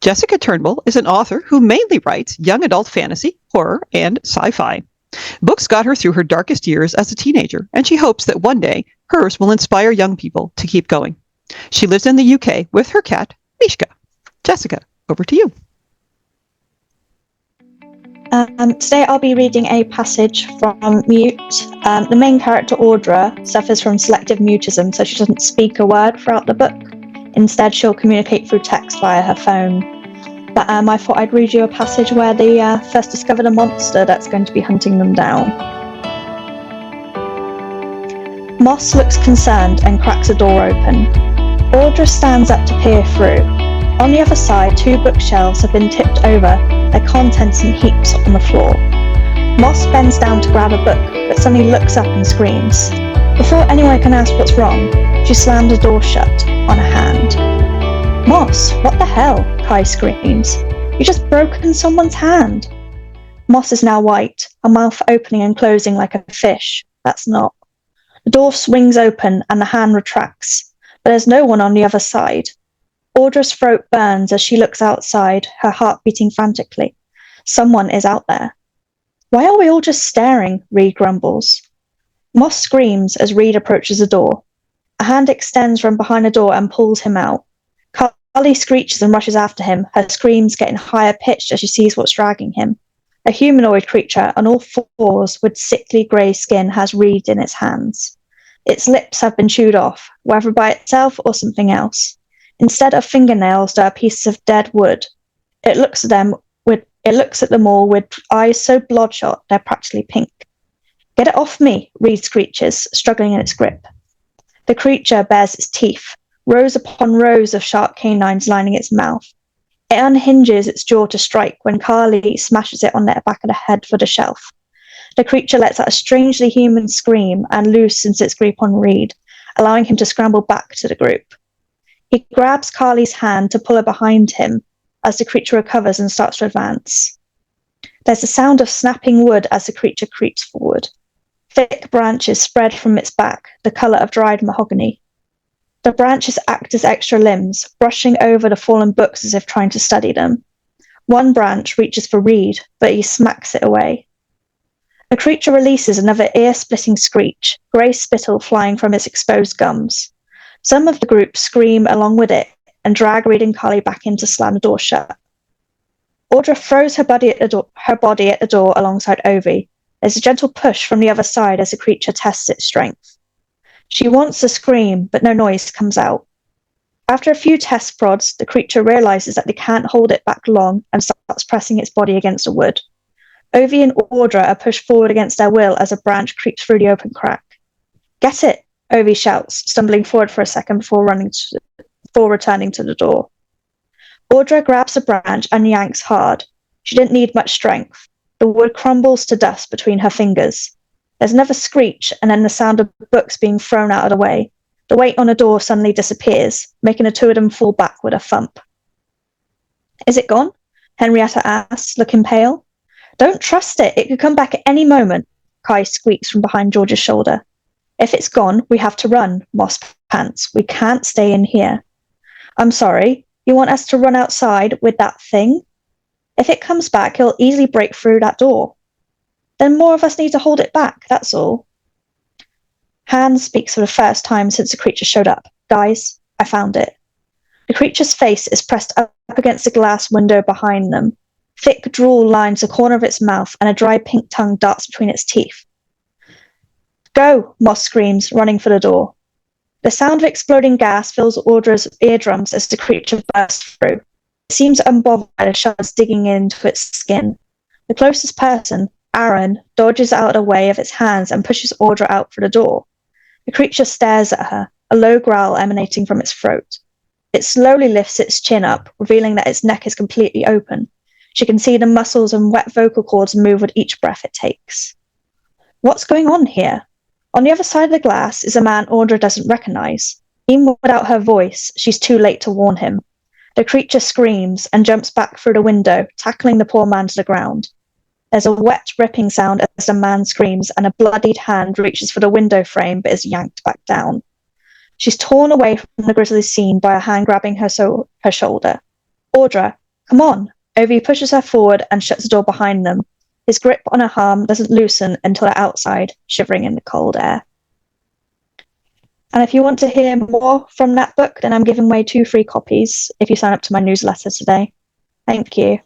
Jessica Turnbull is an author who mainly writes young adult fantasy, horror, and sci-fi. Books got her through her darkest years as a teenager, and she hopes that one day hers will inspire young people to keep going. She lives in the UK with her cat, Mishka. Jessica, over to you. Today I'll be reading a passage from Mute. The main character, Audra, suffers from selective mutism, so she doesn't speak a word throughout the book. Instead, she'll communicate through text via her phone. But I thought I'd read you a passage where they first discovered a monster that's going to be hunting them down. Moss looks concerned and cracks a door open. Audra stands up to peer through. On the other side, 2 bookshelves have been tipped over, their contents in heaps on the floor. Moss bends down to grab a book, but suddenly looks up and screams. Before anyone can ask what's wrong, she slams the door shut on a hand. Moss, what the hell? Kai screams. You just broken someone's hand. Moss is now white, her mouth opening and closing like a fish. That's not. The door swings open and the hand retracts, but there's no one on the other side. Audra's throat burns as she looks outside, her heart beating frantically. Someone is out there. Why are we all just staring? Reed grumbles. Moss screams as Reed approaches the door. A hand extends from behind the door and pulls him out. Carly screeches and rushes after him, her screams getting higher pitched as she sees what's dragging him. A humanoid creature on all fours with sickly grey skin has Reed in its hands. Its lips have been chewed off, whether by itself or something else. Instead of fingernails, there are pieces of dead wood. It looks at them all with eyes so bloodshot they're practically pink. Get it off me, Reed screeches, struggling in its grip. The creature bares its teeth, rows upon rows of sharp canines lining its mouth. It unhinges its jaw to strike when Carly smashes it on the back of the head for the shelf. The creature lets out a strangely human scream and loosens its grip on Reed, allowing him to scramble back to the group. He grabs Carly's hand to pull her behind him as the creature recovers and starts to advance. There's a sound of snapping wood as the creature creeps forward. Thick branches spread from its back, the colour of dried mahogany. The branches act as extra limbs, brushing over the fallen books as if trying to steady them. One branch reaches for Reed, but he smacks it away. The creature releases another ear-splitting screech, grey spittle flying from its exposed gums. Some of the group scream along with it and drag Reed and Carly back in to slam the door shut. Audra throws her body at the door alongside Ovi. There's a gentle push from the other side as the creature tests its strength. She wants to scream, but no noise comes out. After a few test prods, the creature realizes that they can't hold it back long and starts pressing its body against the wood. Ovi and Audra are pushed forward against their will as a branch creeps through the open crack. Get it, Ovi shouts, stumbling forward for a second before returning to the door. Audra grabs the branch and yanks hard. She didn't need much strength. The wood crumbles to dust between her fingers. There's another screech, and then the sound of books being thrown out of the way. The weight on the door suddenly disappears, making the 2 of them fall back with a thump. Is it gone? Henrietta asks, looking pale. Don't trust it. It could come back at any moment, Kai squeaks from behind George's shoulder. If it's gone, we have to run, Moss pants. We can't stay in here. I'm sorry. You want us to run outside with that thing? If it comes back, it'll easily break through that door. Then more of us need to hold it back, that's all. Hans speaks for the first time since the creature showed up. Guys, I found it. The creature's face is pressed up against the glass window behind them. Thick drool lines the corner of its mouth, and a dry pink tongue darts between its teeth. Go, Moss screams, running for the door. The sound of exploding gas fills Audra's eardrums as the creature bursts through. It seems unbothered by the shards digging into its skin. The closest person, Aaron, dodges out of the way of its hands and pushes Audra out for the door. The creature stares at her, a low growl emanating from its throat. It slowly lifts its chin up, revealing that its neck is completely open. She can see the muscles and wet vocal cords move with each breath it takes. What's going on here? On the other side of the glass is a man Audra doesn't recognize. Even without her voice, she's too late to warn him. The creature screams and jumps back through the window, tackling the poor man to the ground. There's a wet, ripping sound as the man screams, and a bloodied hand reaches for the window frame but is yanked back down. She's torn away from the grisly scene by a hand grabbing her shoulder. Audra, Come on. Ovi pushes her forward and shuts the door behind them. His grip on her arm doesn't loosen until they're outside, shivering in the cold air. And if you want to hear more from that book, then I'm giving away 2 free copies if you sign up to my newsletter today. Thank you.